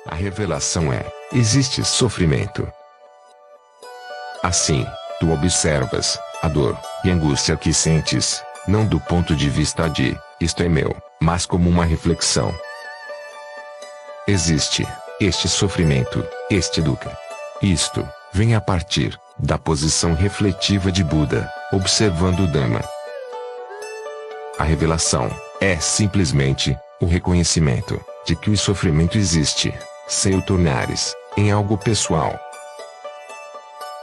A revelação é: existe sofrimento. Assim, tu observas a dor e angústia que sentes, não do ponto de vista de isto é meu, mas como uma reflexão. Existe este sofrimento, este dukkha. Isto vem a partir da posição refletiva de Buda, observando o Dhamma. A revelação é simplesmente o reconhecimento de que o sofrimento existe, sem o tornares em algo pessoal.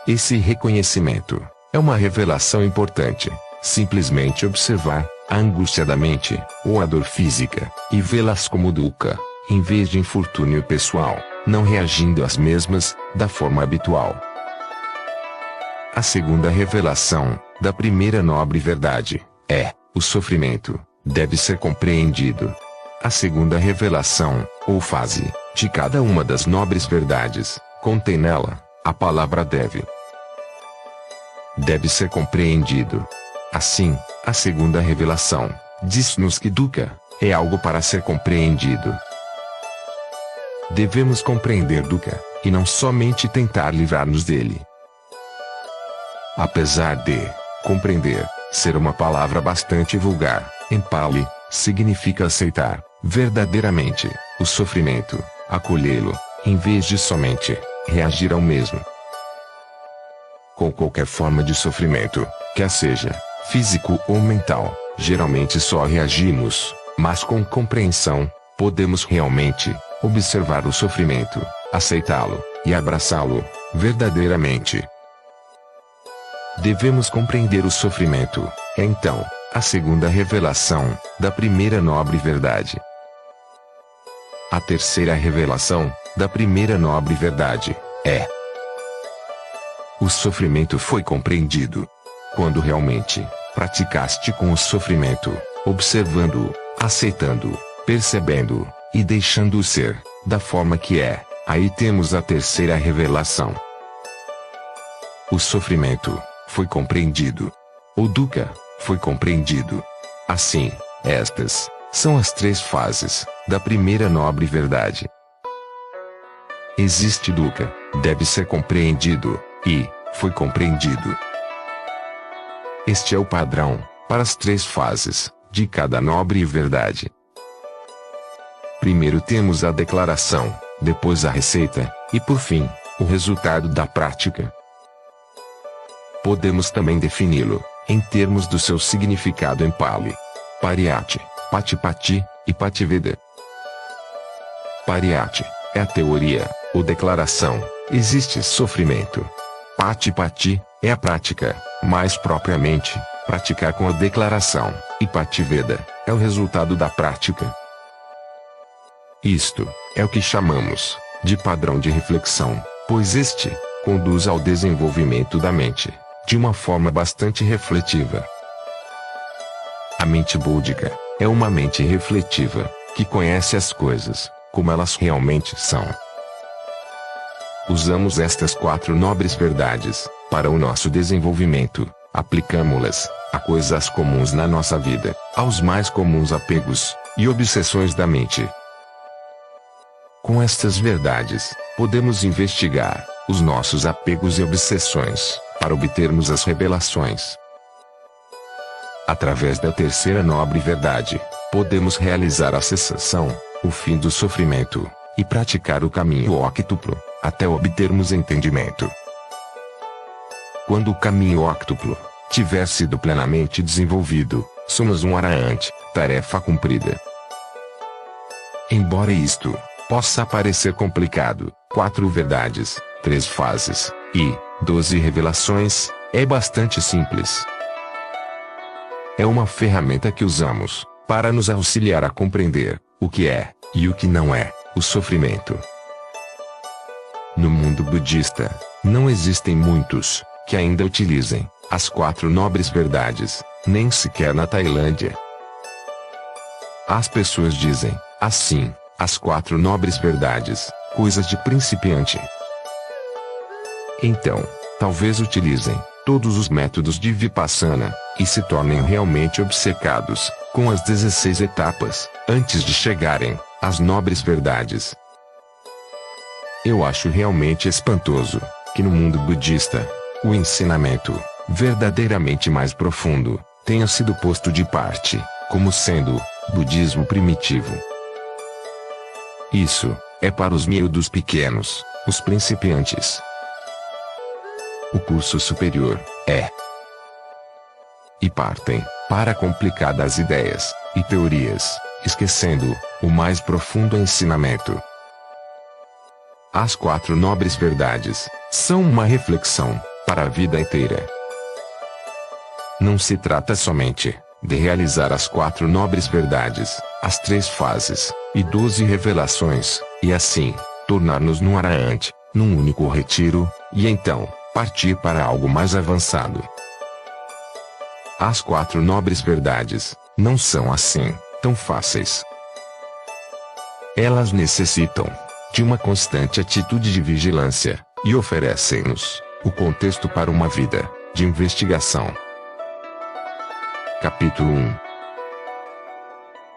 Esse reconhecimento é uma revelação importante. Simplesmente observar a angústia da mente, ou a dor física, e vê-las como dukkha, em vez de infortúnio pessoal, não reagindo às mesmas, da forma habitual. A segunda revelação, da primeira nobre verdade, é: o sofrimento deve ser compreendido. A segunda revelação, ou fase, de cada uma das nobres verdades, contém nela a palavra deve ser compreendido. Assim, a segunda revelação diz-nos que dukkha é algo para ser compreendido. Devemos compreender dukkha, e não somente tentar livrar-nos dele. Apesar de compreender ser uma palavra bastante vulgar, em Pali, significa aceitar verdadeiramente o sofrimento, acolhê-lo, em vez de somente reagir ao mesmo. Com qualquer forma de sofrimento, quer seja físico ou mental, geralmente só reagimos, mas com compreensão, podemos realmente observar o sofrimento, aceitá-lo e abraçá-lo verdadeiramente. Devemos compreender o sofrimento, é então a segunda revelação da primeira nobre verdade. A terceira revelação da primeira nobre verdade é: o sofrimento foi compreendido. Quando realmente praticaste com o sofrimento, observando-o, aceitando-o, percebendo-o, e deixando-o ser, da forma que é, aí temos a terceira revelação. O sofrimento foi compreendido. O dukkha foi compreendido. Assim, estas são as três fases da primeira nobre verdade. Existe dukkha, deve ser compreendido, e foi compreendido. Este é o padrão para as três fases de cada nobre verdade. Primeiro temos a declaração, depois a receita, e por fim, o resultado da prática. Podemos também defini-lo em termos do seu significado em Pali: Pariyatti, Patipatti e Pativeda. Pariyatti é a teoria, ou declaração: existe sofrimento. Patipatti é a prática, mais propriamente, praticar com a declaração, e Pativeda é o resultado da prática. Isto é o que chamamos de padrão de reflexão, pois este conduz ao desenvolvimento da mente de uma forma bastante refletiva. A mente búdica é uma mente refletiva que conhece as coisas como elas realmente são. Usamos estas quatro nobres verdades para o nosso desenvolvimento, aplicamo-las a coisas comuns na nossa vida, aos mais comuns apegos e obsessões da mente. Com estas verdades, podemos investigar os nossos apegos e obsessões para obtermos as revelações. Através da terceira nobre verdade, podemos realizar a cessação, o fim do sofrimento, e praticar o caminho óctuplo, até obtermos entendimento. Quando o caminho óctuplo tiver sido plenamente desenvolvido, somos um arahant, tarefa cumprida. Embora isto possa parecer complicado, 4 verdades, 3 fases, e 12 revelações, é bastante simples. É uma ferramenta que usamos para nos auxiliar a compreender o que é, e o que não é, o sofrimento. No mundo budista, não existem muitos que ainda utilizem as 4 nobres verdades, nem sequer na Tailândia. As pessoas dizem, assim, as 4 nobres verdades, coisas de principiante. Então, talvez utilizem todos os métodos de Vipassana e se tornem realmente obcecados com as 16 etapas antes de chegarem às nobres verdades. Eu acho realmente espantoso que no mundo budista, o ensinamento, verdadeiramente mais profundo, tenha sido posto de parte, como sendo budismo primitivo. Isso é para os miúdos pequenos, os principiantes. O curso superior é. E partem para complicadas ideias e teorias, esquecendo o mais profundo ensinamento. As 4 nobres verdades são uma reflexão para a vida inteira. Não se trata somente de realizar as 4 nobres verdades, as 3 fases e 12 revelações, e assim tornar-nos num arahant, num único retiro, e então partir para algo mais avançado. As 4 nobres verdades não são assim tão fáceis. Elas necessitam de uma constante atitude de vigilância, e oferecem-nos o contexto para uma vida de investigação. Capítulo 1.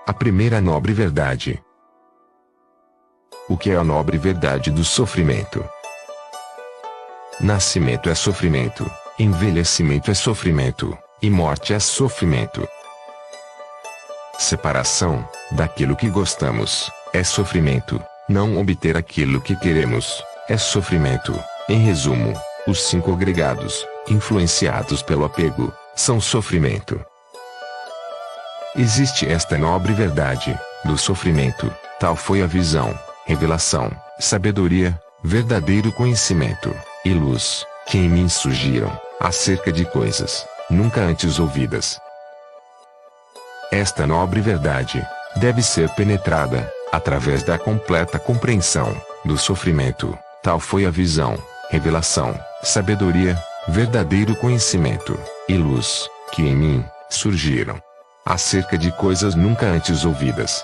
A primeira nobre verdade. O que é a nobre verdade do sofrimento? Nascimento é sofrimento, envelhecimento é sofrimento, e morte é sofrimento. Separação daquilo que gostamos é sofrimento. Não obter aquilo que queremos é sofrimento. Em resumo, os 5 agregados, influenciados pelo apego, são sofrimento. Existe esta nobre verdade do sofrimento, tal foi a visão, revelação, sabedoria, verdadeiro conhecimento e luz que em mim surgiram, acerca de coisas nunca antes ouvidas. Esta nobre verdade deve ser penetrada através da completa compreensão do sofrimento, tal foi a visão, revelação, sabedoria, verdadeiro conhecimento e luz que em mim surgiram, acerca de coisas nunca antes ouvidas.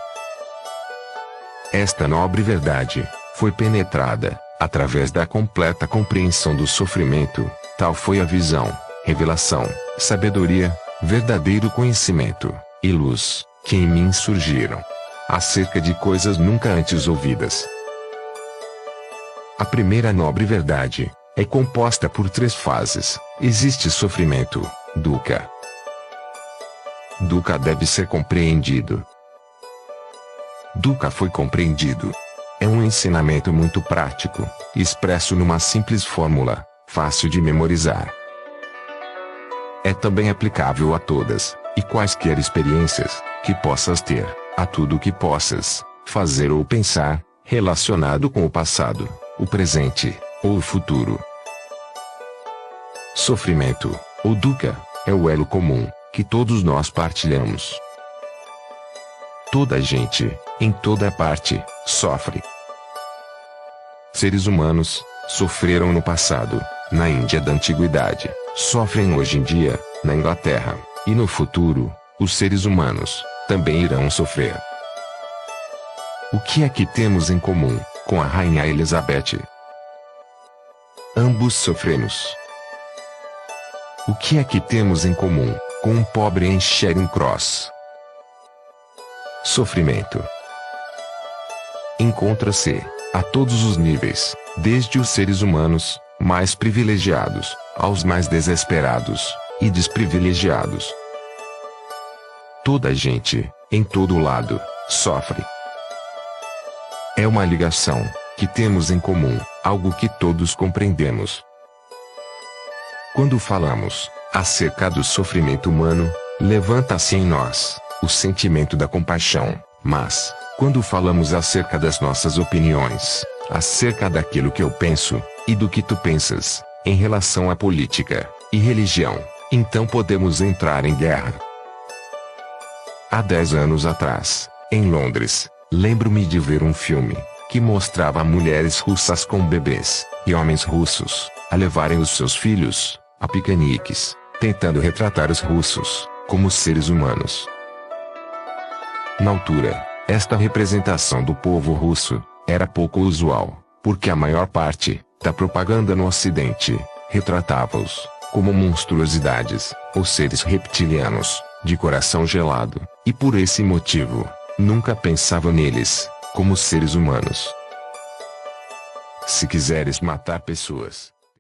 Esta nobre verdade foi penetrada através da completa compreensão do sofrimento, tal foi a visão, revelação, sabedoria, verdadeiro conhecimento e luz que em mim surgiram, acerca de coisas nunca antes ouvidas. A primeira nobre verdade é composta por 3 fases. Existe sofrimento, dukkha. Dukkha deve ser compreendido. Dukkha foi compreendido. É um ensinamento muito prático, expresso numa simples fórmula, fácil de memorizar. É também aplicável a todas e quaisquer experiências que possas ter, a tudo que possas fazer ou pensar, relacionado com o passado, o presente ou o futuro. Sofrimento, ou dukkha, é o elo comum que todos nós partilhamos. Toda gente, em toda parte, sofre. Seres humanos sofreram no passado, na Índia da Antiguidade, sofrem hoje em dia, na Inglaterra, e no futuro, os seres humanos também irão sofrer. O que é que temos em comum com a Rainha Elizabeth? Ambos sofremos. O que é que temos em comum com um pobre em Charing Cross? Sofrimento. Encontra-se a todos os níveis, desde os seres humanos mais privilegiados aos mais desesperados e desprivilegiados. Toda a gente, em todo lado, sofre. É uma ligação que temos em comum, algo que todos compreendemos. Quando falamos acerca do sofrimento humano, levanta-se em nós o sentimento da compaixão, mas, quando falamos acerca das nossas opiniões, acerca daquilo que eu penso, e do que tu pensas, em relação à política e religião, então podemos entrar em guerra. Há 10 anos atrás, em Londres, lembro-me de ver um filme que mostrava mulheres russas com bebês e homens russos a levarem os seus filhos a piqueniques, tentando retratar os russos como seres humanos. Na altura, esta representação do povo russo era pouco usual, porque a maior parte da propaganda no Ocidente retratava-os como monstruosidades ou seres reptilianos de coração gelado, e por esse motivo nunca pensava neles como seres humanos. Se quiseres matar pessoas,